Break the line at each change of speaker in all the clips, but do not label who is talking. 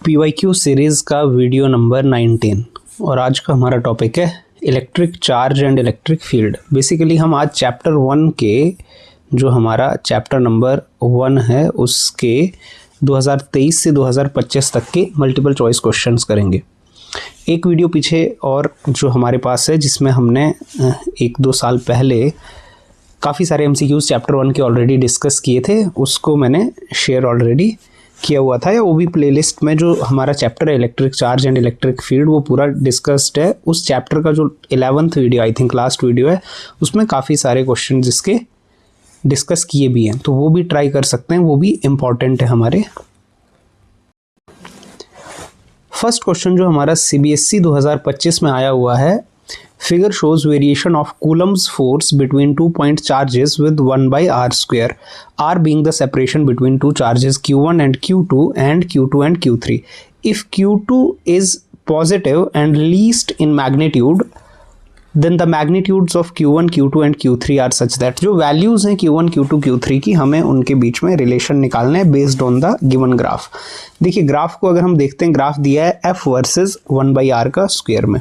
PYQ series का video number 19 और आज का हमारा टॉपिक है electric charge and electric field. Basically हम आज चैप्टर 1 के जो हमारा चैप्टर नंबर 1 है उसके 2023 से 2025 तक के मल्टीपल चॉइस क्वेश्चंस करेंगे। एक वीडियो पीछे और जो हमारे पास है जिसमें हमने 1-2 साल पहले काफ़ी सारे MCQs चैप्टर 1 के ऑलरेडी डिस्कस किए थे, उसको मैंने शेयर ऑलरेडी किया हुआ था, या वो भी प्लेलिस्ट में जो हमारा चैप्टर है electric charge and electric field वो पूरा डिस्कस्ड है। उस चैप्टर का जो 11th video I think last video है उसमें काफ़ी सारे क्वेश्चन जिसके डिस्कस किए भी हैं, तो वो भी ट्राई कर सकते हैं, वो भी इम्पॉर्टेंट है हमारे। फर्स्ट क्वेश्चन जो हमारा CBSE 2025 में आया हुआ है, figure shows variation of Coulomb's force between 2 point charges with 1 by r square, r being the separation between two charges q1 and q2 and q2 and q3. If q2 is positive and least in magnitude, then the magnitudes of q1, q2 and q3 are such that जो values हैं q1, q2, q3 की हमें उनके बीच में relation निकालना है based on the given graph. देखिए graph को अगर हम देखते हैं, ग्राफ दिया है f वर्सेस 1 by r का स्क्वायर में।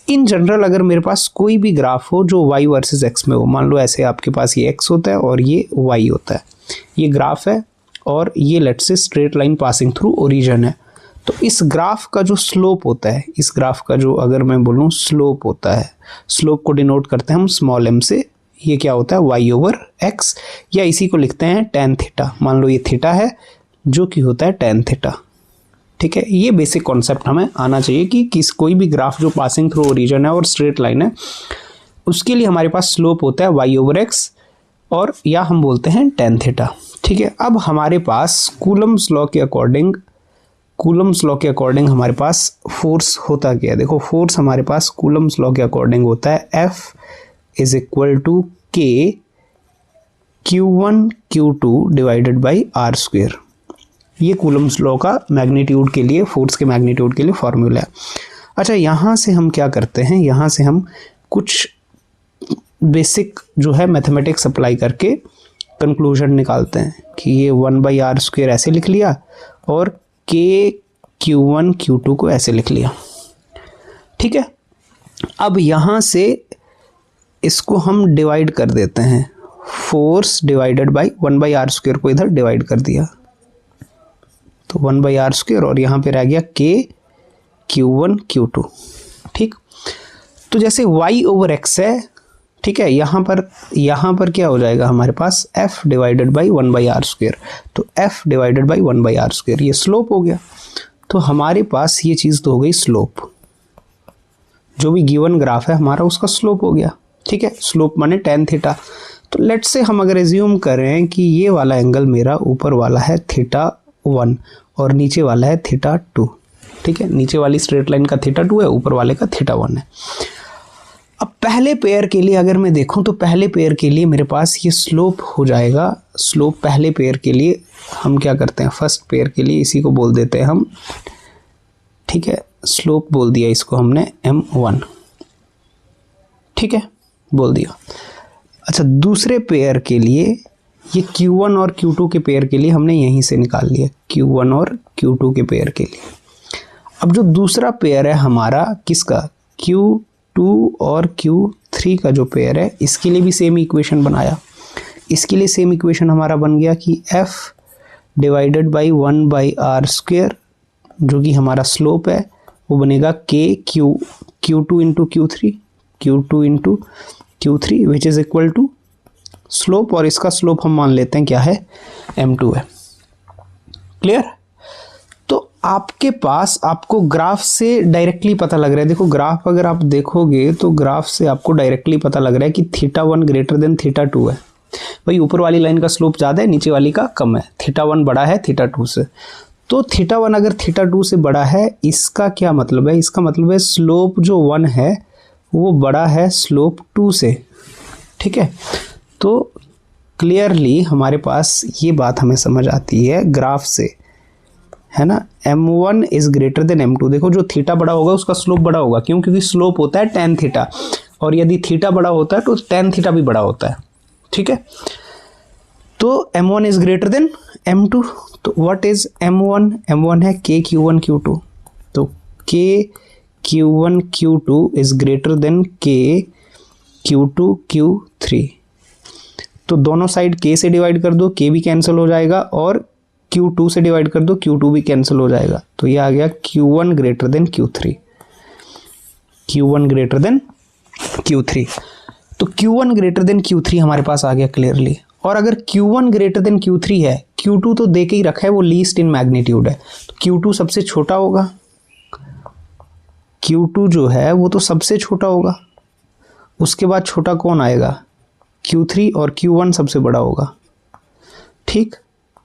इन जनरल अगर मेरे पास कोई भी ग्राफ हो जो y वर्सेस x में हो, मान लो ऐसे आपके पास ये x होता है और ये y होता है, ये ग्राफ है और ये let's say straight line passing through origin है, तो इस ग्राफ का जो स्लोप होता है, इस ग्राफ का जो अगर मैं बोलूँ स्लोप होता है, स्लोप को डिनोट करते हैं हम स्मॉल m से, ये क्या होता है y ओवर x, या इसी को लिखते हैं tan थीटा। मान लो ये थीटा है जो कि होता है tan थीटा। ठीक है, ये बेसिक कॉन्सेप्ट हमें आना चाहिए कि कोई भी ग्राफ जो पासिंग थ्रू ओरिजिन है और स्ट्रेट लाइन है उसके लिए हमारे पास स्लोप होता है y ओवर x और या हम बोलते हैं tan थीटा। ठीक है, अब हमारे पास कूलम्स लॉ के अकॉर्डिंग हमारे पास फोर्स होता क्या है। देखो फोर्स हमारे पास कूलम्स लॉ के अकॉर्डिंग होता है F is equal to K Q1 Q2 divided by R square. ये कूलम्स लॉ का मैग्नीट्यूड के लिए, फोर्स के मैग्नीट्यूड के लिए फॉर्मूला है। अच्छा, यहाँ से हम क्या करते हैं, यहाँ से हम कुछ बेसिक जो है मैथमेटिक्स अप्लाई करके कंक्लूजन निकालते हैं कि ये 1 by r स्क्वायर ऐसे लिख लिया और K Q1 Q2 को ऐसे लिख लिया। ठीक है, अब यहाँ से इसको हम डिवाइड कर देते हैं, force divided by 1 by r square को इधर डिवाइड कर दिया, तो 1 by r स्क्वायर और यहाँ पे रह गया K Q1 Q2। ठीक, तो जैसे y ओवर x है, ठीक है, यहाँ पर क्या हो जाएगा हमारे पास f divided by 1 by r square, तो f divided by 1 by r square, ये स्लोप हो गया। तो हमारे पास ये चीज़ तो हो गई स्लोप, जो भी गिवन ग्राफ है हमारा उसका स्लोप हो गया। ठीक है, स्लोप माने tan थीटा। तो लेट्स से हम अगर एज्यूम करें कि ये वाला एंगल मेरा ऊपर वाला है θ1 और नीचे वाला है θ2। ठीक है, नीचे वाली स्ट्रेट लाइन का θ2 है, ऊपर वाले का θ1 है। अब पहले पेयर के लिए अगर मैं देखूं तो पहले पेयर के लिए मेरे पास ये स्लोप हो जाएगा। स्लोप पहले पेयर के लिए हम क्या करते हैं, फर्स्ट पेयर के लिए इसी को बोल देते हैं हम, ठीक है, स्लोप बोल दिया इसको हमने m1। ठीक है, बोल दिया। अच्छा, दूसरे पेयर के लिए ये Q1 और Q2 के पेयर के लिए हमने यहीं से निकाल लिया, Q1 और Q2 के पेयर के लिए। अब जो दूसरा पेयर है हमारा किसका, Q2 और Q3 का जो पेयर है, इसके लिए भी सेम इक्वेशन बनाया। इसके लिए सेम इक्वेशन हमारा बन गया कि F divided by 1 by r square, जो कि हमारा स्लोप है, वो बनेगा K Q2 into Q3 which is equal to slope, और इसका स्लोप हम मान लेते हैं क्या है, m2 है। क्लियर? तो आपके पास आपको ग्राफ से डायरेक्टली पता लग रहा है। देखो ग्राफ अगर आप देखोगे तो ग्राफ से आपको डायरेक्टली पता लग रहा है कि θ1 ग्रेटर देन θ2 है। भाई ऊपर वाली लाइन का स्लोप ज़्यादा है, नीचे वाली का कम है, θ1 बड़ा है θ2 से। तो θ1 अगर θ2 से बड़ा है, इसका क्या मतलब है, इसका मतलब है स्लोप जो 1 है वो बड़ा है स्लोप 2 से। ठीक है, तो क्लियरली हमारे पास ये बात हमें समझ आती है ग्राफ से, है ना, m1 is greater than m2। देखो जो थीटा बड़ा होगा उसका स्लोप बड़ा होगा, क्यों, क्योंकि स्लोप होता है tan थीटा, और यदि थीटा बड़ा होता है तो tan थीटा भी बड़ा होता है। ठीक है, तो m1 is greater than m2। तो व्हाट इज m1? m1 है k q1 q2। तो k q1 q2 is greater than k q2 q3। तो दोनों साइड k से डिवाइड कर दो, k भी कैंसिल हो जाएगा, और q2 से डिवाइड कर दो, q2 भी कैंसिल हो जाएगा। तो ये आ गया q1 greater than q3, q1 greater than q3। तो q1 ग्रेटर देन q3 हमारे पास आ गया क्लियरली। और अगर q1 ग्रेटर देन q3 है, q2 तो दे के ही रखा है, वो लीस्ट इन मैग्नीट्यूड है, तो q2 सबसे छोटा होगा, q2 जो है वो तो सबसे छोटा होगा। उसके बाद छोटा कौन आएगा? q3, और q1 सबसे बड़ा होगा। ठीक,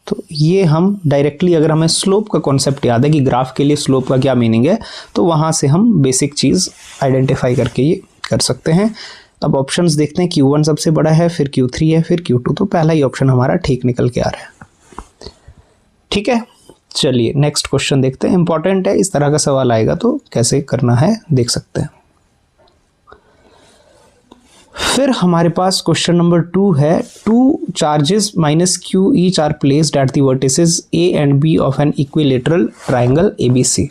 तो ये हम डायरेक्टली, अगर हमें स्लोप का कॉन्सेप्ट याद है कि ग्राफ के लिए स्लोप का क्या मीनिंग है, तो वहाँ से हम बेसिक चीज़ आइडेंटिफाई करके ये कर सकते हैं। अब ऑप्शंस देखते हैं, q1 सबसे बड़ा है, फिर q3 है, फिर q2। तो पहला ही ऑप्शन हमारा ठीक निकल के आ रहा है। ठीक है, चलिए नेक्स्ट क्वेश्चन देखते हैं। इंपॉर्टेंट है, इस तरह का सवाल आएगा तो कैसे करना है देख सकते हैं। फिर हमारे पास क्वेश्चन नंबर 2 है, 2 charges minus q each are placed at the vertices a and b of an equilateral triangle ABC।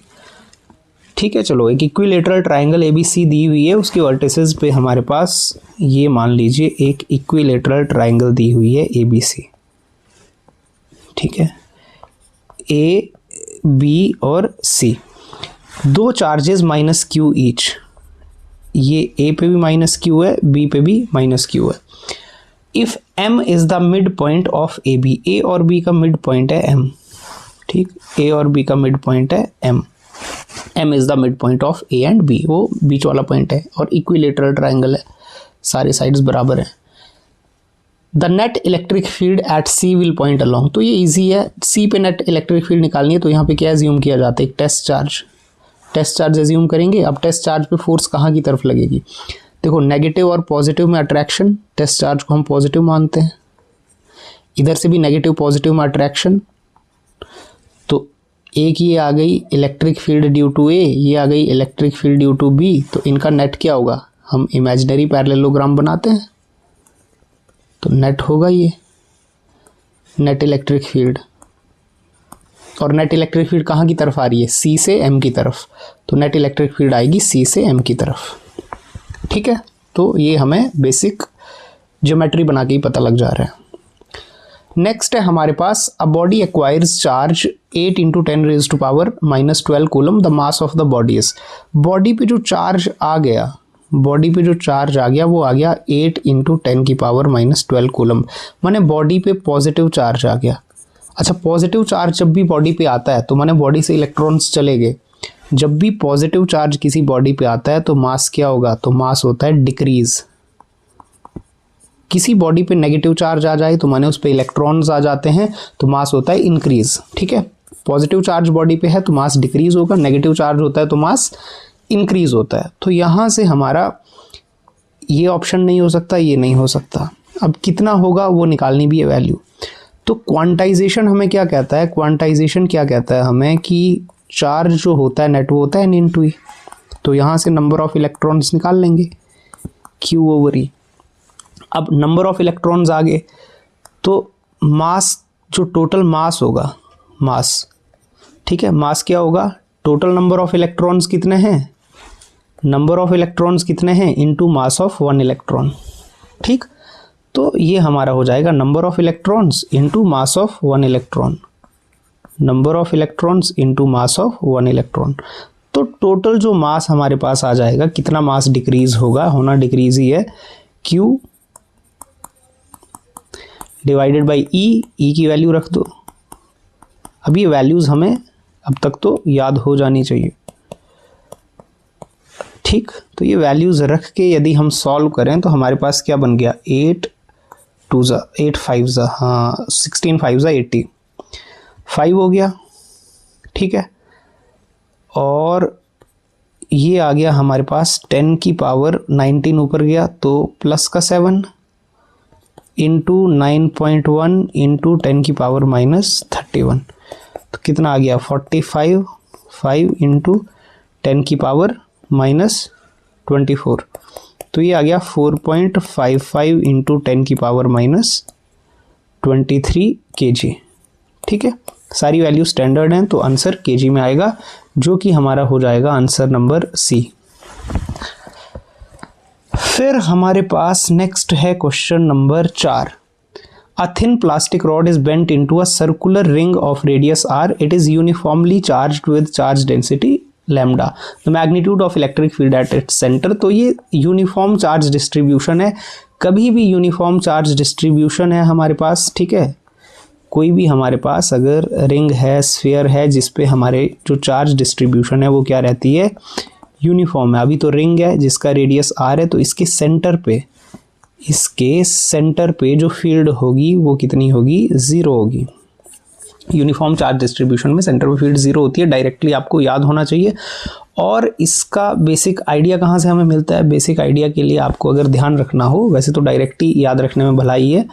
ठीक है, चलो एक इक्विलेटरल ट्राइंगल ABC दी हुई है, उसके वर्टिसेस पे हमारे पास ये मान लीजिए एक इक्विलेटरल ट्राइंगल दी हुई है ABC। ठीक है, A, B और C, 2 charges minus q each, ये A पे भी माइनस q है, B पे भी माइनस q है। If M is the mid point of AB, A और B का मिड पॉइंट है M। ठीक, A और B का मिड पॉइंट है M, M is the mid point of A and B, वो बीच वाला पॉइंट है, और इक्विलेटरल ट्राइंगल है, सारे साइड्स बराबर हैं। The net electric field at C will point along. तो ये इजी है, C पे नेट इलेक्ट्रिक फील्ड निकालनी है, तो यहाँ पे क्या एज्यूम किया जाता है? एक टेस्ट चार्ज एज्यूम करेंगे। अब टेस्ट चार्ज पे फोर्स कहाँ की तरफ लगेगी? देखो, नेगेटिव और पॉजिटिव में अट्रैक्शन, टेस्ट चार्ज को हम पॉजिटिव मानते हैं, इधर से भी नेगेटिव पॉजिटिव में अट्रैक्शन। तो एक ये आ गई electric field due to A, ये आ गई electric field due to B। तो इनका नेट क्या होगा? हम इमेजिनरी पैरेललोग्राम बनाते हैं, तो नेट होगा ये नेट इलेक्ट्रिक फील्ड। और नेट इलेक्ट्रिक फील्ड कहाँ की तरफ आ रही है? C से M की तरफ, तो नेट इलेक्ट्रिक फील्ड आएगी C से M की तरफ। ठीक है, तो ये हमें बेसिक ज्योमेट्री बना के ही पता लग जा रहा है। नेक्स्ट है हमारे पास, a body acquires charge 8 × 10⁻⁻12 coulomb, the mass of the body is. Body पे जो चार्ज आ गया, वो आ गया 8 × 10⁻12 कूलम, माने बॉडी पे पॉजिटिव चार्ज आ गया। अच्छा, पॉजिटिव चार्ज जब भी बॉडी पे आता है तो माने बॉडी से इलेक्ट्रॉन्स चले गए। जब भी पॉजिटिव चार्ज किसी बॉडी पे आता है तो मास क्या होगा? तो मास होता है डिक्रीज। किसी बॉडी पे नेगेटिव चार्ज आ जाए तो माने उस पे इलेक्ट्रॉन्स आ जाते हैं, तो मास होता है इंक्रीज। ठीक है, पॉजिटिव चार्ज बॉडी पे है तो मास डिक्रीज होगा, नेगेटिव चार्ज होता है तो मास इंक्रीज होता है। तो यहाँ से हमारा ये ऑप्शन नहीं हो सकता, ये नहीं हो सकता। अब कितना होगा वो निकालनी भी है वैल्यू। तो क्वांटाइजेशन हमें क्या कहता है? क्वांटाइजेशन क्या कहता है हमें कि चार्ज जो होता है नेट वो होता है N × E। तो यहाँ से नंबर ऑफ इलेक्ट्रॉन्स निकाल लेंगे Q/E। अब नंबर ऑफ इलेक्ट्रॉन्स आ गए तो मास, जो टोटल मास होगा, मास, ठीक है, मास क्या होगा? टोटल नंबर ऑफ इलेक्ट्रॉन्स कितने हैं? नंबर ऑफ इलेक्ट्रॉन्स कितने हैं इनटू मास ऑफ 1 इलेक्ट्रॉन। ठीक, तो ये हमारा हो जाएगा number of electrons into mass of 1 electron, number of electrons into mass of 1 electron. तो टोटल जो मास हमारे पास आ जाएगा, कितना मास डिक्रीज होगा, होना डिक्रीज ही है, Q डिवाइडेड बाई E की वैल्यू रख दो। अब ये वैल्यूज़ हमें अब तक तो याद हो जानी चाहिए। ठीक, तो ये वैल्यूज़ रख के यदि हम सॉल्व करें तो हमारे पास क्या बन गया? 8 5 हाँ 16 5 80, 5 हो गया। ठीक है, और ये आ गया हमारे पास 10 की पावर 19 ऊपर गया तो प्लस का 7 इंटू 9.1 इंटू 10 की पावर -31, तो कितना आ गया? 45, 5 इंटू 10 की पावर -24, तो ये आ गया 4.55 इंटू 10 की पावर 23 kg। ठीक है, सारी वैल्यू स्टैंडर्ड हैं तो आंसर kg में आएगा, जो कि हमारा हो जाएगा आंसर नंबर सी। फिर हमारे पास नेक्स्ट है question number 4। A thin plastic rod is bent into a circular ring of radius r. It is uniformly charged with charge density lambda. The magnitude of electric field at its center. तो ये uniform charge distribution है, कभी भी uniform charge distribution है हमारे पास। ठीक है, कोई भी हमारे पास अगर रिंग है, स्फीयर है, जिस पे हमारे जो चार्ज डिस्ट्रीब्यूशन है वो क्या रहती है, यूनिफॉर्म है। अभी तो रिंग है जिसका रेडियस r है, तो इसके सेंटर पे जो फील्ड होगी वो कितनी होगी, 0 होगी। यूनिफॉर्म चार्ज डिस्ट्रीब्यूशन में सेंटर पे फील्ड 0 होती है, डायरेक्टली आपको याद होना चाहिए। और इसका बेसिक आइडिया कहाँ से हमें मिलता है, बेसिक आइडिया के लिए आपको अगर ध्यान रखना हो, वैसे तो डायरेक्टली याद रखने में भलाई है,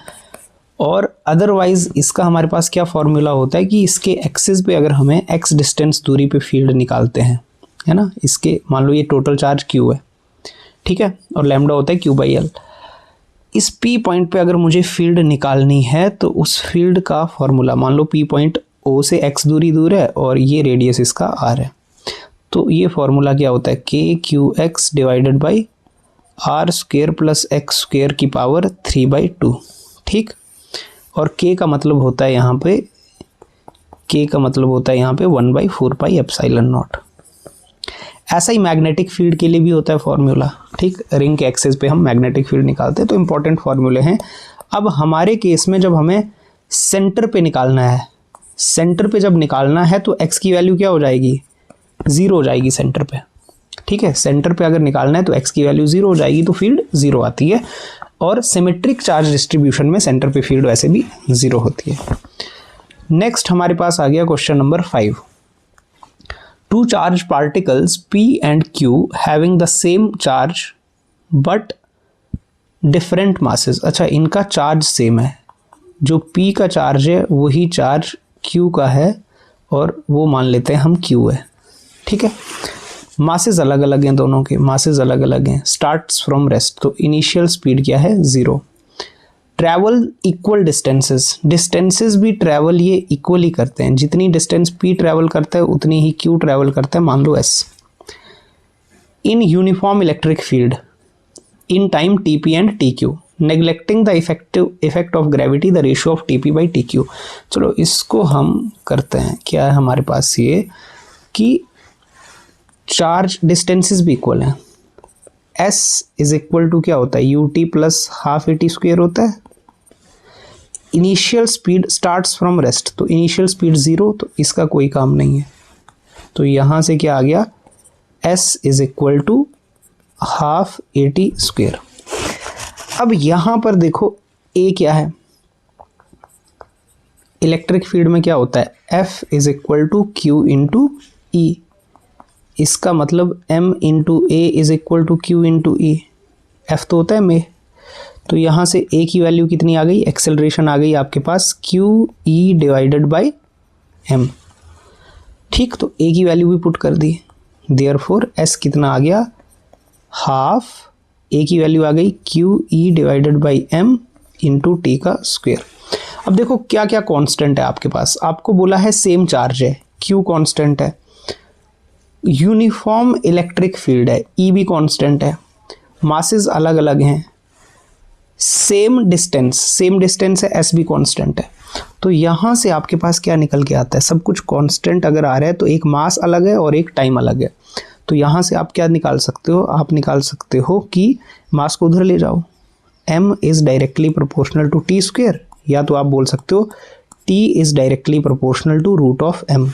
और अदरवाइज इसका हमारे पास क्या फॉर्मूला होता है कि इसके एक्सिस पे अगर हमें x डिस्टेंस दूरी पे फील्ड निकालते हैं, है ना, इसके मान लो ये टोटल चार्ज q है, ठीक है, और लैम्डा होता है q/l। इस P पॉइंट पे अगर मुझे फील्ड निकालनी है तो उस फील्ड का फॉर्मूला, मान लो P पॉइंट O से x दूरी दूर है और ये रेडियस इसका r है, तो ये फॉर्मूला क्या होता है, KQX divided by r² plus x² की पावर 3/2। ठीक, और K का मतलब होता है यहाँ पे 1/4πε0। ऐसा ही मैग्नेटिक फील्ड के लिए भी होता है फॉर्मूला। ठीक, रिंग के एक्सिस पे हम मैग्नेटिक फील्ड निकालते हैं, तो इंपॉर्टेंट फॉर्मूले हैं। अब हमारे केस में जब हमें सेंटर पे निकालना है, सेंटर पे जब निकालना है तो x की वैल्यू क्या हो जाएगी, 0 हो जाएगी सेंटर पे। ठीक है, सेंटर पे अगर निकालना है तो x की वैल्यू 0 हो जाएगी, तो फील्ड 0 आती है। और सिमेट्रिक चार्ज डिस्ट्रीब्यूशन में सेंटर पे फील्ड वैसे भी 0 होती है। नेक्स्ट हमारे पास आ गया question number 5। Two charged particles P and Q having the same charge but different masses। अच्छा, इनका चार्ज सेम है, जो P का चार्ज है वही चार्ज Q का है, और वो मान लेते हैं हम Q है। ठीक है, मासेस अलग अलग हैं, दोनों के मासेस अलग अलग हैं। स्टार्ट्स फ्रॉम रेस्ट, तो इनिशियल स्पीड क्या है, 0। ट्रैवल इक्वल डिस्टेंसेस भी ट्रैवल ये इक्वल ही करते हैं, जितनी डिस्टेंस P ट्रैवल करता है उतनी ही Q ट्रैवल करता है, मान लो S। In uniform electric field in time TP and TQ, neglecting the effect of gravity the ratio of TP/TQ। चलो इसको हम करते हैं, क्या है हमारे पास ये कि चार्ज डिस्टेंसेस भी इक्वल हैं। S इज इक्वल टू क्या होता है, UT प्लस हाफ AT² होता है। Initial speed starts from rest, तो इनिशियल स्पीड 0, तो इसका कोई काम नहीं है, तो यहाँ से क्या आ गया, S is equal to half AT²। अब यहाँ पर देखो A क्या है, इलेक्ट्रिक फील्ड में क्या होता है, F is equal to Q into E। इसका मतलब M into A is equal to Q into E। F तो होता है में, तो यहाँ से A की वैल्यू कितनी आ गई, एक्सेलरेशन आ गई आपके पास QE डिवाइडेड बाई M। ठीक, तो A की वैल्यू भी पुट कर दी, देयरफॉर S कितना आ गया, हाफ A की वैल्यू आ गई QE divided by M into T का स्क्वायर। अब देखो क्या क्या कांस्टेंट है आपके पास, आपको बोला है सेम चार्ज है, Q कांस्टेंट है, यूनिफॉर्म इलेक्ट्रिक फील्ड है, E भी कांस्टेंट है, मासेस अलग अलग हैं, सेम डिस्टेंस है, S भी कांस्टेंट है। तो यहाँ से आपके पास क्या निकल के आता है, सब कुछ कांस्टेंट अगर आ रहा है तो एक मास अलग है और एक टाइम अलग है। तो यहाँ से आप क्या निकाल सकते हो, आप निकाल सकते हो कि मास को उधर ले जाओ, M is directly proportional to T², या तो आप बोल सकते हो T is directly proportional to root of M।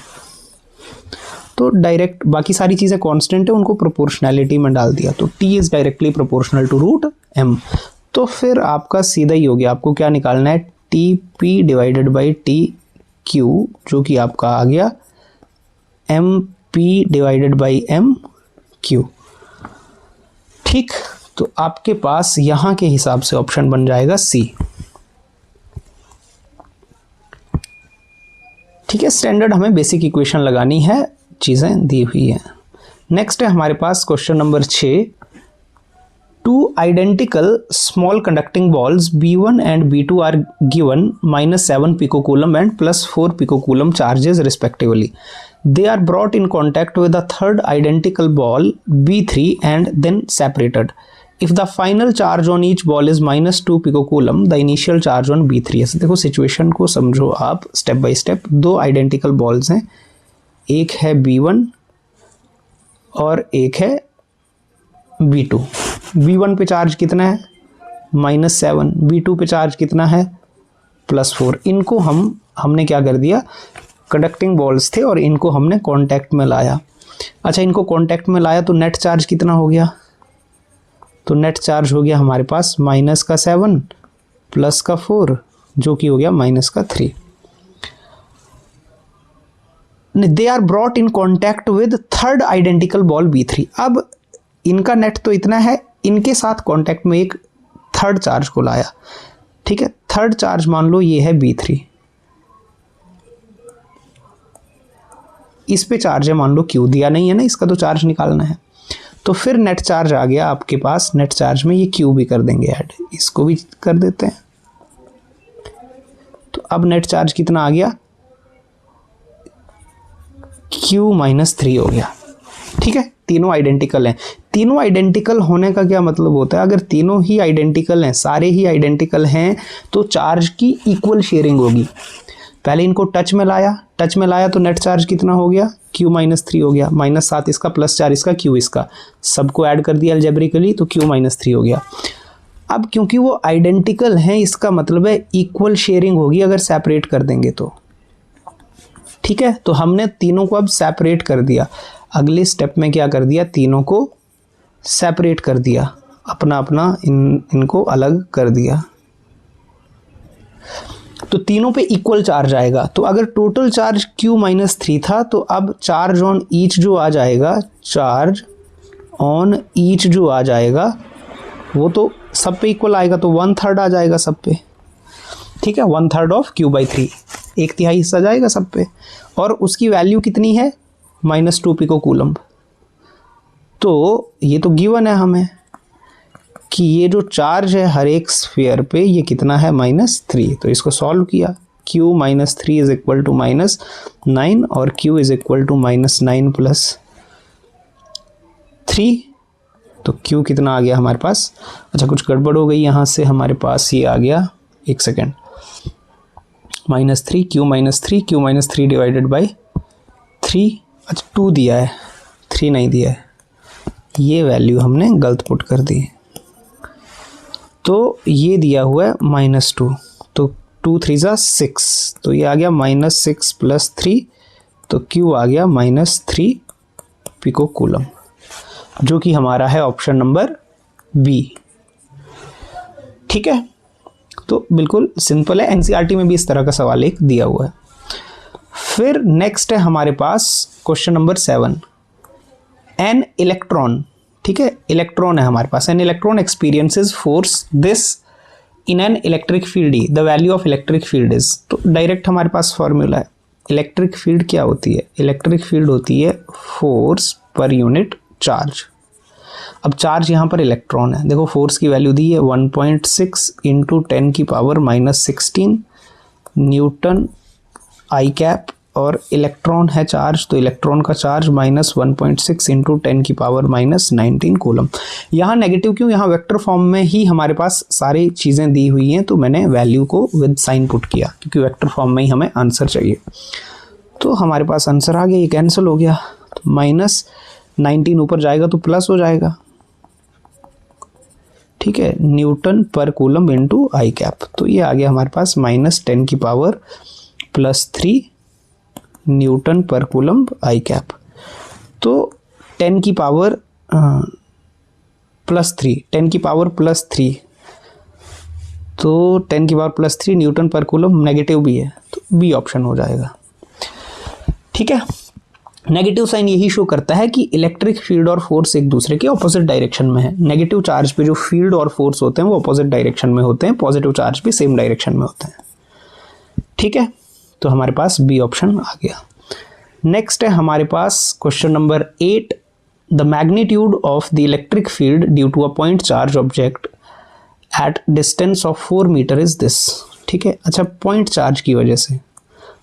तो डायरेक्ट बाकी सारी चीज़ें कांस्टेंट है, उनको प्रोपोर्शनैलिटी में डाल दिया, तो T is directly proportional to root M। तो फिर आपका सीधा ही हो गया, आपको क्या निकालना है, TP डिवाइडेड बाई TQ, जो कि आपका आ गया MP डिवाइडेड बाई MQ। ठीक, तो आपके पास यहाँ के हिसाब से ऑप्शन बन जाएगा C। ठीक है, स्टैंडर्ड हमें बेसिक इक्वेशन लगानी है, चीज़ें दी हुई हैं। नेक्स्ट है हमारे पास question number 6। Two identical small conducting balls B1 and B2 are given -7 picocoulomb and +4 picocoulomb charges respectively. They are brought in contact with a third identical ball B3 and then separated. If the final charge on each ball is -2 picocoulomb, the initial charge on B3 is. देखो situation को समझो आप step by step. दो identical balls हैं, एक है B1 और एक है B2। B1 पे चार्ज कितना है -7, B2 पे चार्ज कितना है +4। इनको हमने क्या कर दिया, कंडक्टिंग बॉल्स थे और इनको हमने कांटेक्ट में लाया। अच्छा, इनको कांटेक्ट में लाया तो नेट चार्ज कितना हो गया, तो नेट चार्ज हो गया हमारे पास -7 +4 जो कि हो गया -3। They are brought in contact with third identical ball B3। अब इनका नेट तो इतना है, इनके साथ कांटेक्ट में एक थर्ड चार्ज को लाया। ठीक है, थर्ड चार्ज मान लो ये है B3, इस पे चार्ज है मान लो Q, दिया नहीं है ना, इसका तो चार्ज निकालना है। तो फिर नेट चार्ज आ गया आपके पास, नेट चार्ज में ये Q भी कर देंगे ऐड, इसको भी कर देते हैं। तो अब नेट चार्ज कितना आ गया, Q -3 हो गया। ठीक है, तीनों आइडेंटिकल हैं। तीनों आइडेंटिकल होने का क्या मतलब होता है, अगर तीनों ही आइडेंटिकल हैं, सारे ही आइडेंटिकल हैं, तो चार्ज की इक्वल शेयरिंग होगी। पहले इनको टच में लाया तो नेट चार्ज कितना हो गया, Q -3 हो गया, -7 इसका +4 इसका Q इसका, सबको ऐड कर दिया अलजेब्रिकली तो Q -3 हो गया। अब क्योंकि वो आइडेंटिकल हैं, इसका मतलब है इक्वल शेयरिंग होगी अगर सेपरेट कर देंगे तो। ठीक है, तो हमने तीनों को अब सेपरेट कर दिया। अगले स्टेप में क्या कर दिया, तीनों को सेपरेट कर दिया, अपना अपना इनको अलग कर दिया। तो तीनों पे इक्वल चार्ज आएगा। तो अगर टोटल चार्ज Q -3 था, तो अब चार्ज ऑन ईच जो आ जाएगा, चार्ज ऑन ईच जो आ जाएगा वो तो सब पे इक्वल आएगा, तो 1/3 आ जाएगा सब पे। ठीक है, 1/3 ऑफ Q/3, 1/3 हिस्सा जाएगा सब पे। और उसकी वैल्यू कितनी है, -2 पिकोकूलम्ब। तो ये तो गिवन है हमें कि ये जो चार्ज है हर एक स्फीयर पे ये कितना है, -3। तो इसको सॉल्व किया, Q -3 इज इक्वल टू -9 और Q इज इक्वल टू -9 + 3। तो Q कितना आ गया हमारे पास, अच्छा कुछ गड़बड़ हो गई यहाँ से, हमारे पास ये आ गया, एक सेकेंड, -3 Q -3 डिवाइडेड बाई 3। अच्छा 2 दिया है, 3 नहीं दिया है, ये वैल्यू हमने गलत पुट कर दी। तो ये दिया हुआ है -2, तो 2 3 ज़ा 6, तो ये आ गया -6 + 3, तो Q आ गया -3 पिकोकूलम, जो कि हमारा है ऑप्शन नंबर बी। ठीक है, तो बिल्कुल सिंपल है, एनसीईआरटी में भी इस तरह का सवाल एक दिया हुआ है। फिर नेक्स्ट है हमारे पास क्वेश्चन नंबर 7, एन इलेक्ट्रॉन। ठीक है, इलेक्ट्रॉन है हमारे पास, an electron experiences force this in an electric field E, the value of electric field is. तो डायरेक्ट हमारे पास फॉर्मूला है, इलेक्ट्रिक फील्ड क्या होती है, इलेक्ट्रिक फील्ड होती है फोर्स पर यूनिट चार्ज। अब चार्ज यहाँ पर इलेक्ट्रॉन है, देखो फोर्स की वैल्यू दी है 1.6 × 10⁻16 न्यूटन आई कैप, और इलेक्ट्रॉन है चार्ज, तो इलेक्ट्रॉन का चार्ज -1.6 × 10⁻19 कूलम। यहाँ नेगेटिव क्यों, यहाँ वेक्टर फॉर्म में ही हमारे पास सारी चीज़ें दी हुई हैं, तो मैंने वैल्यू को विद साइन पुट किया क्योंकि वेक्टर फॉर्म में ही हमें आंसर चाहिए। तो हमारे पास आंसर आ गया, ये कैंसिल हो गया, तो -19 ऊपर जाएगा तो प्लस हो जाएगा। ठीक है, न्यूटन पर कूलम इंटू आई कैप, तो ये आ गया हमारे पास -10⁻+3 न्यूटन पर कूलम आई कैप। तो 10⁻+3 तो 10⁻+3 न्यूटन पर कूलम नेगेटिव भी है, तो बी ऑप्शन हो जाएगा। ठीक है, नेगेटिव साइन यही शो करता है कि इलेक्ट्रिक फील्ड और फोर्स एक दूसरे के ऑपोजिट डायरेक्शन में है। नेगेटिव चार्ज पे जो फील्ड और फोर्स होते हैं वो ऑपोजिट डायरेक्शन में होते हैं, पॉजिटिव चार्ज भी सेम डायरेक्शन में होते हैं। ठीक है, तो हमारे पास बी ऑप्शन आ गया। नेक्स्ट है हमारे पास question number 8, the magnitude of the electric field due to a point charge object at distance of 4 metre is this. ठीक है, अच्छा पॉइंट चार्ज की वजह से,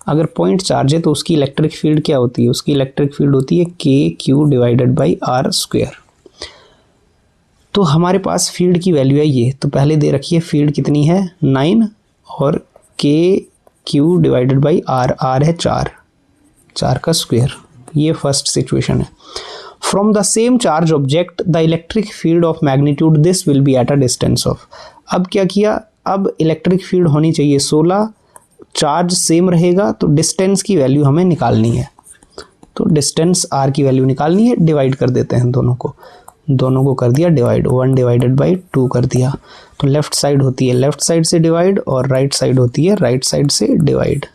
अगर पॉइंट चार्ज है तो उसकी इलेक्ट्रिक फील्ड क्या होती है, उसकी इलेक्ट्रिक फील्ड होती है KQ divided by R square. तो हमारे पास फील्ड की वैल्यू है ये, तो पहले दे रखी है फील्ड कितनी है 9 और KQ डिवाइडेड बाई R है 4 का स्क्वायर, ये फर्स्ट सिचुएशन है। From the same charge object the electric field of magnitude this will be at a distance of. अब क्या किया, अब इलेक्ट्रिक फील्ड होनी चाहिए 16, चार्ज सेम रहेगा तो डिस्टेंस की वैल्यू हमें निकालनी है, तो डिस्टेंस R की वैल्यू निकालनी है, डिवाइड कर देते हैं दोनों को कर दिया डिवाइड, 1 डिवाइडेड बाई 2 कर दिया। तो लेफ्ट साइड होती है लेफ्ट साइड से डिवाइड और राइट साइड होती है राइट साइड से डिवाइड।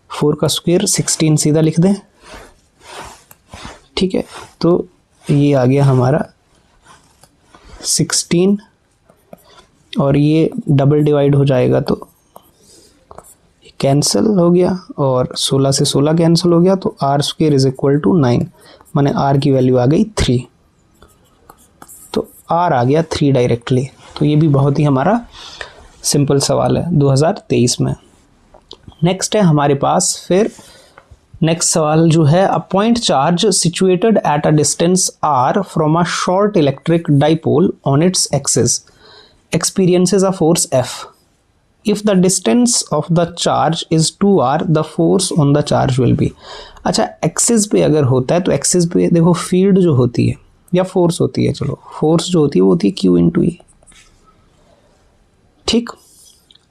4 का स्क्वायर 16 सीधा लिख दें। ठीक है, तो ये आ गया हमारा 16 और ये डबल डिवाइड हो जाएगा तो कैंसिल हो गया और 16 से 16 कैंसिल हो गया, तो R square is equal to 9, माने R की वैल्यू आ गई 3, तो R आ गया 3 डायरेक्टली। तो ये भी बहुत ही हमारा सिंपल सवाल है 2023 में। नेक्स्ट है हमारे पास फिर नेक्स्ट सवाल जो है, अ point charge situated at a distance R from a short electric dipole on its axis experiences a force F. If the distance of the charge is 2r, the force on the charge will be। अच्छा axis पे अगर होता है तो axis पे देखो field जो होती है या फोर्स होती है, चलो फोर्स जो होती है वो होती है Q इंटू E। ठीक,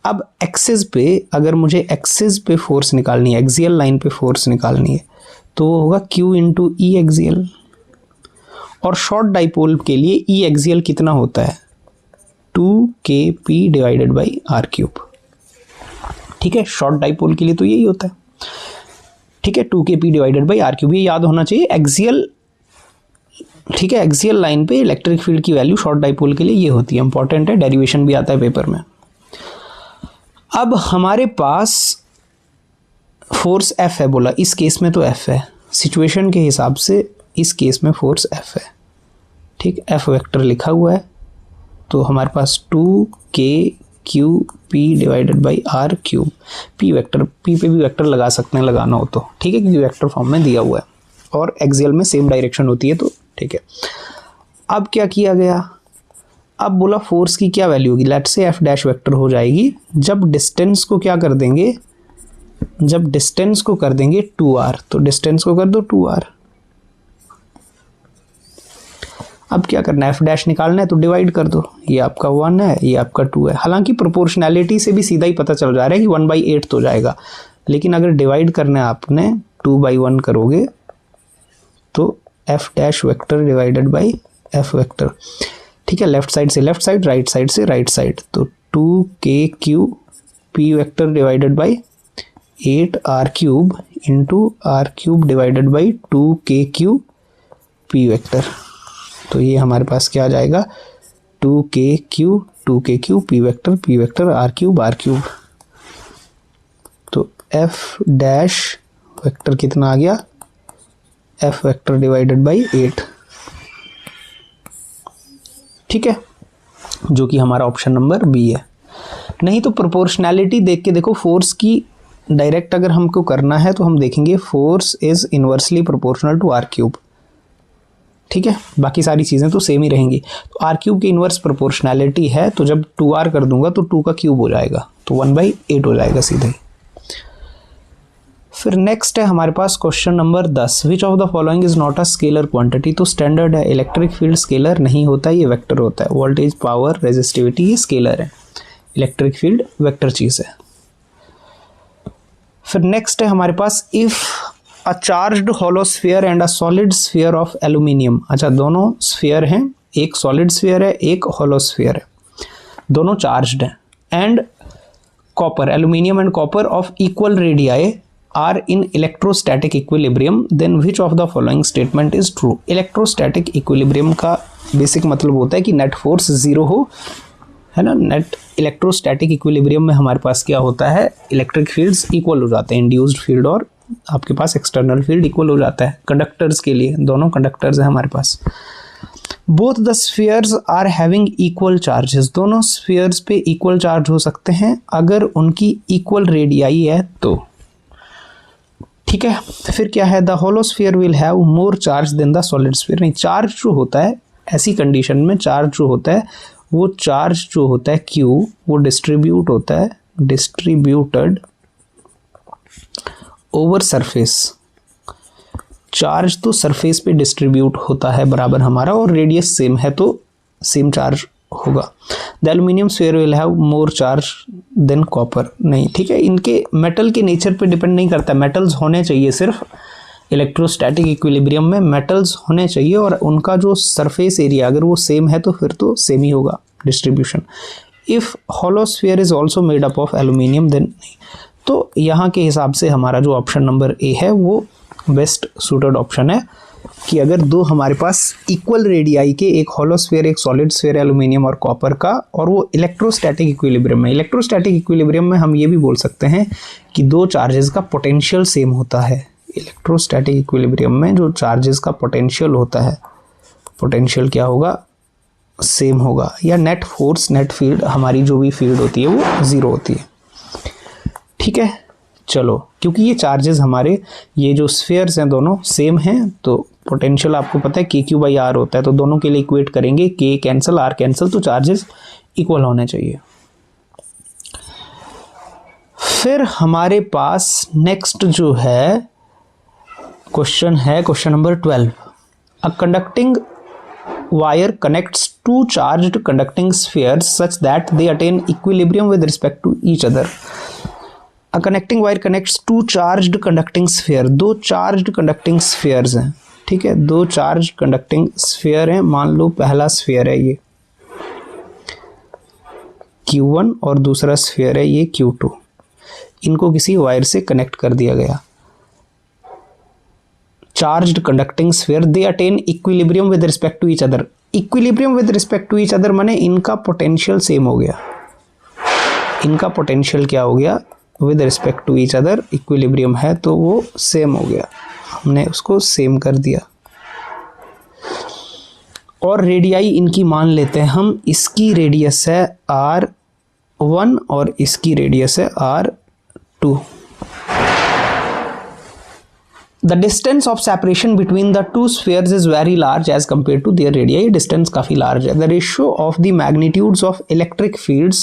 अब एक्सिस पे अगर मुझे एक्सिस पे फोर्स निकालनी है, एक्सियल लाइन पे फोर्स निकालनी है, तो वो होगा Q इंटू E एक्सियल। और शॉर्ट डाइपोल के लिए E एक्सियल कितना होता है 2kp divided by R cube. ठीक है, शॉर्ट डाइपोल के लिए तो यही होता है। ठीक है, 2kp divided by R cube, ये याद होना चाहिए एक्सियल। ठीक है, एक्सियल लाइन पे इलेक्ट्रिक फील्ड की वैल्यू शॉर्ट डाइपोल के लिए ये होती है, इंपॉर्टेंट है, डेरिवेशन भी आता है पेपर में। अब हमारे पास फोर्स F है, बोला इस केस में तो F है, सिचुएशन के हिसाब से इस केस में फोर्स F है। ठीक, F वेक्टर लिखा हुआ है, तो हमारे पास 2kqp divided by R cube. P vector, P पे भी वेक्टर लगा सकते हैं लगाना हो तो, ठीक है, क्योंकि वेक्टर फॉर्म में दिया हुआ है और एक्सियल में सेम डायरेक्शन होती है, तो ठीक है। अब क्या किया गया, अब बोला फोर्स की क्या वैल्यू होगी, let's say F dash vector हो जाएगी जब डिस्टेंस को क्या कर देंगे, जब डिस्टेंस को कर देंगे 2r, तो डिस्टेंस को कर दो 2r। अब क्या करना है, F डैश निकालना है तो डिवाइड कर दो, ये आपका 1 है ये आपका 2 है। हालांकि प्रोपोर्शनैलिटी से भी सीधा ही पता चल जा रहा है कि 1/8 तो जाएगा, लेकिन अगर डिवाइड करना है आपने 2/1 करोगे तो F dash vector divided by F vector. ठीक है, लेफ्ट साइड से लेफ्ट साइड, राइट साइड से राइट साइड, तो 2kqp vector divided by 8r cube into R cube divided by 2kqp vector. तो ये हमारे पास क्या आ जाएगा 2kq p vector R cube. तो F डैश वेक्टर कितना आ गया, F वेक्टर डिवाइडेड बाई 8। ठीक है, जो कि हमारा ऑप्शन नंबर बी है। नहीं तो प्रोपोर्शनैलिटी देख के देखो, फोर्स की डायरेक्ट अगर हमको करना है तो हम देखेंगे force is inversely proportional to R cube. ठीक है, बाकी सारी चीज़ें तो सेम ही रहेंगी। तो R क्यूब की इन्वर्स प्रोपोर्शनैलिटी है, तो जब 2r कर दूंगा तो 2 का क्यूब हो जाएगा, तो 1/8 हो जाएगा सीधे। फिर नेक्स्ट है हमारे पास question number 10, which of the following is not a scalar quantity. तो स्टैंडर्ड है, इलेक्ट्रिक फील्ड स्केलर नहीं होता है, ये वेक्टर होता है। वोल्टेज, पावर, रेजिस्टिविटी ये स्केलर है, इलेक्ट्रिक फील्ड वेक्टर चीज़ है। फिर नेक्स्ट है हमारे पास, if a charged hollow sphere and a solid sphere of aluminium. अच्छा, दोनों स्फीयर हैं, एक सॉलिड स्फीयर है एक होलो स्फीयर है, दोनों चार्ज्ड हैं। And copper, aluminium and copper of equal radii are in electrostatic equilibrium, then which of the following statement is true. Electrostatic equilibrium का बेसिक मतलब होता है कि नेट फोर्स जीरो हो, है ना। नेट इलेक्ट्रोस्टैटिक इक्विलिब्रियम में हमारे पास क्या होता है, इलेक्ट्रिक फील्ड्स इक्वल हो जाते हैं, इंड्यूस्ड फील्ड और आपके पास एक्सटर्नल फील्ड इक्वल हो जाता है। कंडक्टर्स के लिए, दोनों कंडक्टर्स हैं हमारे पास। Both the spheres are having equal charges, दोनों स्फीयर्स पे इक्वल चार्ज हो सकते हैं अगर उनकी इक्वल रेडियाई है तो। ठीक है, फिर क्या है, the hollow sphere will have more charge than the solid sphere. नहीं, चार्ज जो होता है ऐसी कंडीशन में, चार्ज जो होता है वो चार्ज जो होता है Q, वो डिस्ट्रीब्यूट होता है, डिस्ट्रीब्यूटेड ओवर सरफेस। चार्ज तो सरफेस पे डिस्ट्रीब्यूट होता है बराबर हमारा, और रेडियस सेम है तो सेम चार्ज होगा। The aluminium sphere will have more charge than copper. नहीं, ठीक है, इनके मेटल के नेचर पे डिपेंड नहीं करता, मेटल्स होने चाहिए सिर्फ इलेक्ट्रोस्टैटिक इक्विलिब्रियम में मेटल्स होने चाहिए, और उनका जो सरफेस एरिया अगर वो सेम है तो फिर तो सेम ही होगा distribution. If hollow sphere is also made up of aluminium then नहीं। तो यहाँ के हिसाब से हमारा जो ऑप्शन नंबर ए है वो बेस्ट सूटेड ऑप्शन है कि अगर दो हमारे पास इक्वल रेडियाई के, एक होलो स्फीयर एक सॉलिड स्फीयर एल्यूमिनियम और कॉपर का, और वो इलेक्ट्रोस्टैटिक इक्विलिब्रियम में। इलेक्ट्रोस्टैटिक इक्विलिब्रियम में हम ये भी बोल सकते हैं कि दो चार्जेस का पोटेंशियल सेम होता है। इलेक्ट्रोस्टैटिक इक्विलिब्रियम में जो चार्जेस का पोटेंशियल होता है, पोटेंशियल क्या होगा, सेम होगा, या नेट फोर्स, नेट फील्ड, हमारी जो भी फील्ड होती है वो ज़ीरो होती है। ठीक है, चलो, क्योंकि ये चार्जेस हमारे, ये जो स्फीयर्स हैं दोनों सेम हैं, तो पोटेंशियल आपको पता है KQ/R होता है, तो दोनों के लिए इक्वेट करेंगे, K कैंसिल, R कैंसिल, तो चार्जेस इक्वल होने चाहिए। फिर हमारे पास नेक्स्ट जो है क्वेश्चन है, question number 12। A conducting wire connects two charged conducting spheres such that they attain equilibrium with respect to each other. A connecting wire connects two charged conducting sphere, दो charged conducting spheres हैं। ठीक है, दो charged conducting sphere हैं। मान लो पहला sphere है ये Q1 और दूसरा sphere है ये Q2। इनको किसी वायर से कनेक्ट कर दिया गया। Charged conducting sphere, they attain equilibrium with respect to each other. Equilibrium with respect to each other माने इनका पोटेंशियल सेम हो गया। इनका पोटेंशियल क्या हो गया, with respect to each other, equilibrium है तो वो सेम हो गया, हमने उसको सेम कर दिया। और रेडियाई इनकी मान लेते हैं हम, इसकी रेडियस है R1 और इसकी रेडियस है R2। The distance of separation between the two spheres is very large as compared to their radii. Distance काफ़ी large है। The ratio of the magnitudes of electric fields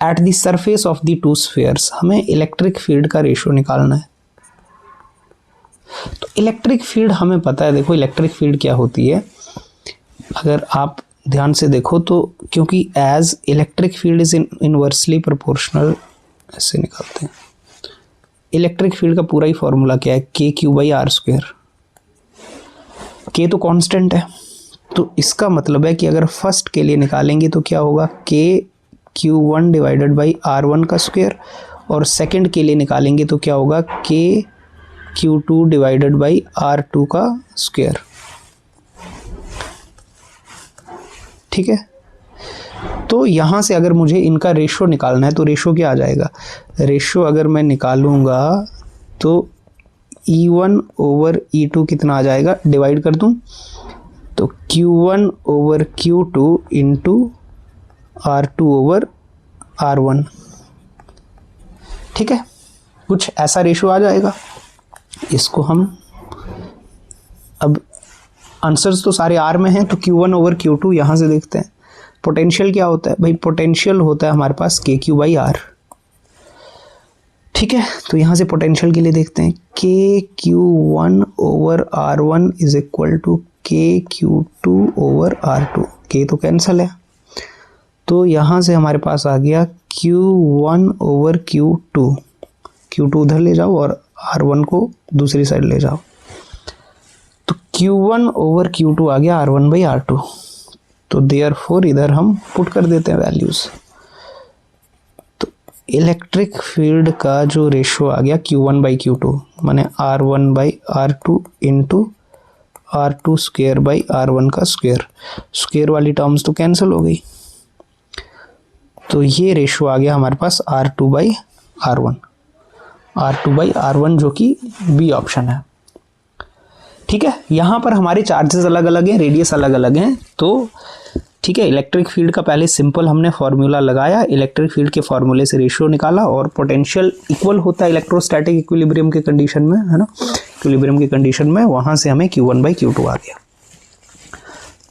at the surface of the two spheres, हमें electric field का ratio निकालना है। तो electric field हमें पता है, देखो इलेक्ट्रिक फील्ड क्या होती है, अगर आप ध्यान से देखो तो, क्योंकि as electric field is inversely proportional, ऐसे निकालते हैं। इलेक्ट्रिक फील्ड का पूरा ही फॉर्मूला क्या है, KQ/R²। K तो कांस्टेंट है, तो इसका मतलब है कि अगर फर्स्ट के लिए निकालेंगे तो क्या होगा, KQ1 डिवाइडेड बाई R1 का स्क्वायर, और सेकंड के लिए निकालेंगे तो क्या होगा, KQ2 डिवाइडेड बाई R2 का स्क्वायर। ठीक है, तो यहाँ से अगर मुझे इनका रेशो निकालना है तो रेशो क्या आ जाएगा, रेशो अगर मैं निकालूंगा तो E1 ओवर E2 कितना आ जाएगा, डिवाइड कर दूं तो Q1 over Q2 into R2 over R1। ठीक है, कुछ ऐसा रेशो आ जाएगा। इसको हम, अब आंसर्स तो सारे R में हैं, तो Q1 ओवर Q2 यहाँ से देखते हैं। पोटेंशियल क्या होता है भाई, पोटेंशियल होता है हमारे पास KQ/R। ठीक है, तो यहाँ से पोटेंशियल के लिए देखते हैं, KQ1 over R1 is equal to KQ2 over R2। K तो कैंसल है, तो यहाँ से हमारे पास आ गया Q1 ओवर Q2। Q2 उधर ले जाओ और R1 को दूसरी साइड ले जाओ, तो Q1 ओवर Q2 आ गया R1/R2। तो देयरफॉर इधर हम पुट कर देते हैं वैल्यूज, तो इलेक्ट्रिक फील्ड का जो रेशो आ गया Q1/Q2 माने R1/R2 इंटू R2²/R1 का स्क्वायर। स्क्वायर वाली टर्म्स तो कैंसिल हो गई, तो ये रेशो आ गया हमारे पास R2/R1। R2/R1 जो कि बी ऑप्शन है। ठीक है, यहाँ पर हमारे चार्जेस अलग अलग हैं, रेडियस अलग अलग हैं। तो ठीक है, इलेक्ट्रिक फील्ड का पहले सिंपल हमने फॉर्मूला लगाया, इलेक्ट्रिक फील्ड के फॉर्मूले से रेशियो निकाला और पोटेंशियल इक्वल होता है इलेक्ट्रोस्टैटिक इक्विलिब्रियम के कंडीशन में, है ना, इक्विलिब्रियम की कंडीशन में, वहाँ से हमें Q1/Q2 आ गया।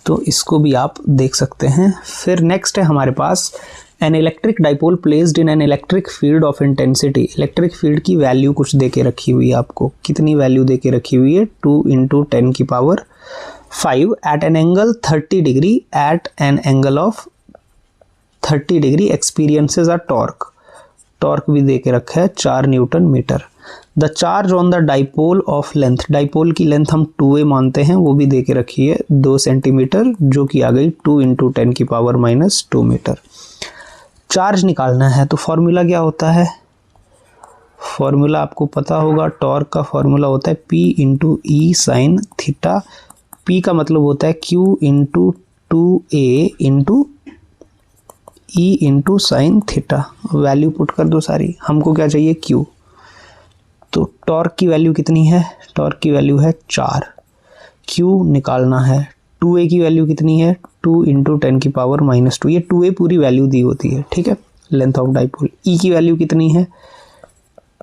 तो इसको भी आप देख सकते हैं। फिर नेक्स्ट है हमारे पास an electric dipole placed in an electric field of intensity. Electric field की वैल्यू कुछ दे के रखी हुई है आपको, कितनी वैल्यू दे के रखी हुई है, 2 × 10⁵ at an angle 30 degree, at an angle of 30 degree experiences a torque। Torque भी दे के रखा है 4 newton metre. The charge on the dipole of length, dipole की लेंथ हम 2a मानते हैं, वो भी दे के रखी है 2 सेंटीमीटर, जो कि आ गई 2 × 10⁻² मीटर। चार्ज निकालना है तो फॉर्मूला क्या होता है, फॉर्मूला आपको पता होगा, टॉर्क का फॉर्मूला होता है P × E sin theta. P का मतलब होता है Q × 2a × E × sin theta. Value put कर दो सारी, हमको क्या चाहिए Q। तो टॉर्क की वैल्यू कितनी है, टॉर्क की वैल्यू है 4, Q निकालना है। 2a की वैल्यू कितनी है, 2 × 10⁻²। ये 2a पूरी वैल्यू दी होती है, ठीक है, लेंथ ऑफ डाइपोल। E की वैल्यू कितनी है,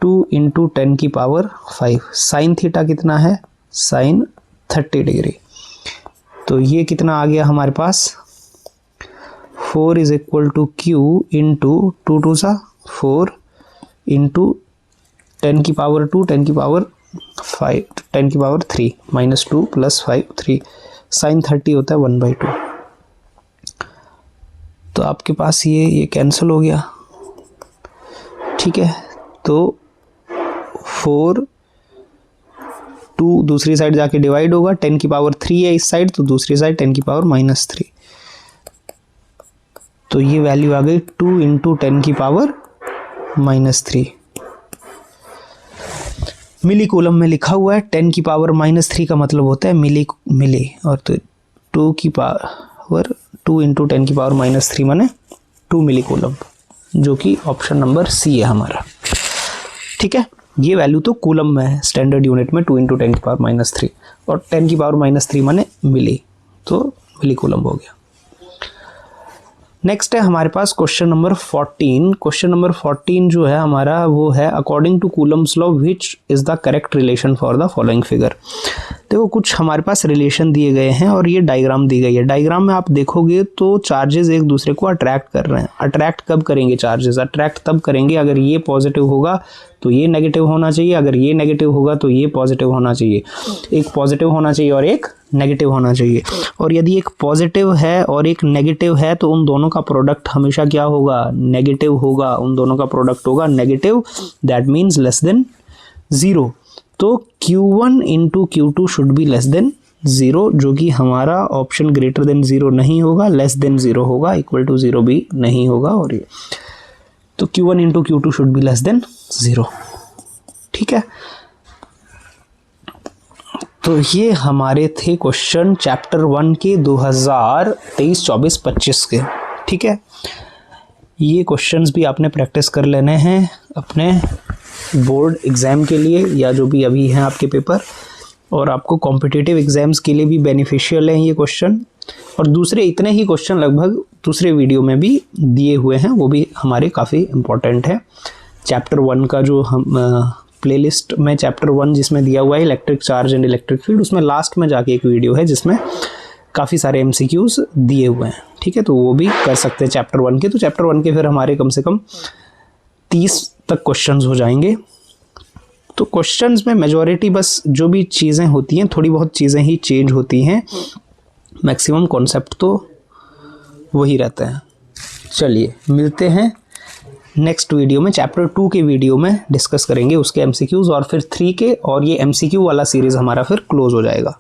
2 × 10⁵। साइन थीटा कितना है, साइन 30 डिग्री। तो ये कितना आ गया हमारे पास, 4 = Q × 2 2 × 4 × 10⁻², 10⁻3 -2 + 5 3, साइन 30 होता है 1/2। तो आपके पास ये कैंसिल हो गया, ठीक है। तो 4 2 दूसरी साइड जाके डिवाइड होगा, 10⁻3 है इस साइड, तो दूसरी साइड 10⁻³ तो ये वैल्यू आ गई 2 × 10⁻³ मिली कूलम में लिखा हुआ है। 10⁻³ का मतलब होता है मिली, और तो 2 × 10⁻³ माने 2 मिली कूलम, जो कि ऑप्शन नंबर सी है हमारा, ठीक है। ये वैल्यू तो कूलम में है, स्टैंडर्ड यूनिट में 2 × 10⁻³ और 10⁻³ माने मिली, तो मिली कूलम हो गया। नेक्स्ट है हमारे पास क्वेश्चन नंबर 14। क्वेश्चन नंबर 14 जो है हमारा वो है according to Coulomb's law which is the correct relation for the following figure. देखो कुछ हमारे पास रिलेशन दिए गए हैं और ये डायग्राम दी गई है। डायग्राम में आप देखोगे तो चार्जेस एक दूसरे को अट्रैक्ट कर रहे हैं। अट्रैक्ट कब करेंगे चार्जेस, अट्रैक्ट तब करेंगे अगर ये पॉजिटिव होगा तो ये नेगेटिव होना चाहिए, अगर ये नेगेटिव होगा तो ये पॉजिटिव होना चाहिए। एक पॉजिटिव होना चाहिए और एक नेगेटिव होना चाहिए। और यदि एक पॉजिटिव है और एक नेगेटिव है तो उन दोनों का प्रोडक्ट हमेशा क्या होगा, नेगेटिव होगा। उन दोनों का प्रोडक्ट होगा negative, that means less than 0। तो Q1 × Q2 should be less than 0, जो कि हमारा ऑप्शन ग्रेटर देन 0 नहीं होगा, लेस देन 0 होगा, इक्वल टू 0 भी नहीं होगा। और ये तो Q1 × Q2 should be less than 0, ठीक है। तो ये हमारे थे क्वेश्चन चैप्टर 1 के 2023-24-25 के, ठीक है। ये क्वेश्चंस भी आपने प्रैक्टिस कर लेने हैं अपने बोर्ड एग्ज़ाम के लिए या जो भी अभी हैं आपके पेपर, और आपको कॉम्पिटिटिव एग्ज़ाम्स के लिए भी बेनिफिशियल हैं ये क्वेश्चन। और दूसरे इतने ही क्वेश्चन लगभग दूसरे वीडियो में भी दिए हुए हैं, वो भी हमारे काफ़ी इम्पोर्टेंट है। चैप्टर 1 का जो हम प्लेलिस्ट में चैप्टर 1 जिसमें दिया हुआ है electric charge and electric field, उसमें लास्ट में जाके एक वीडियो है जिसमें काफ़ी सारे MCQs दिए हुए हैं, ठीक है। तो वो भी कर सकते हैं चैप्टर 1 के। तो चैप्टर 1 के फिर हमारे कम से कम 30 तक क्वेश्चंस हो जाएंगे। तो क्वेश्चंस में मेजॉरिटी बस जो भी चीज़ें होती हैं, थोड़ी बहुत चीज़ें ही चेंज होती हैं, मैक्सिमम कॉन्सेप्ट तो वही रहते हैं। चलिए मिलते हैं नेक्स्ट वीडियो में। चैप्टर 2 के वीडियो में डिस्कस करेंगे उसके MCQs और फिर 3 के, और ये MCQ वाला सीरीज़ हमारा फिर क्लोज हो जाएगा।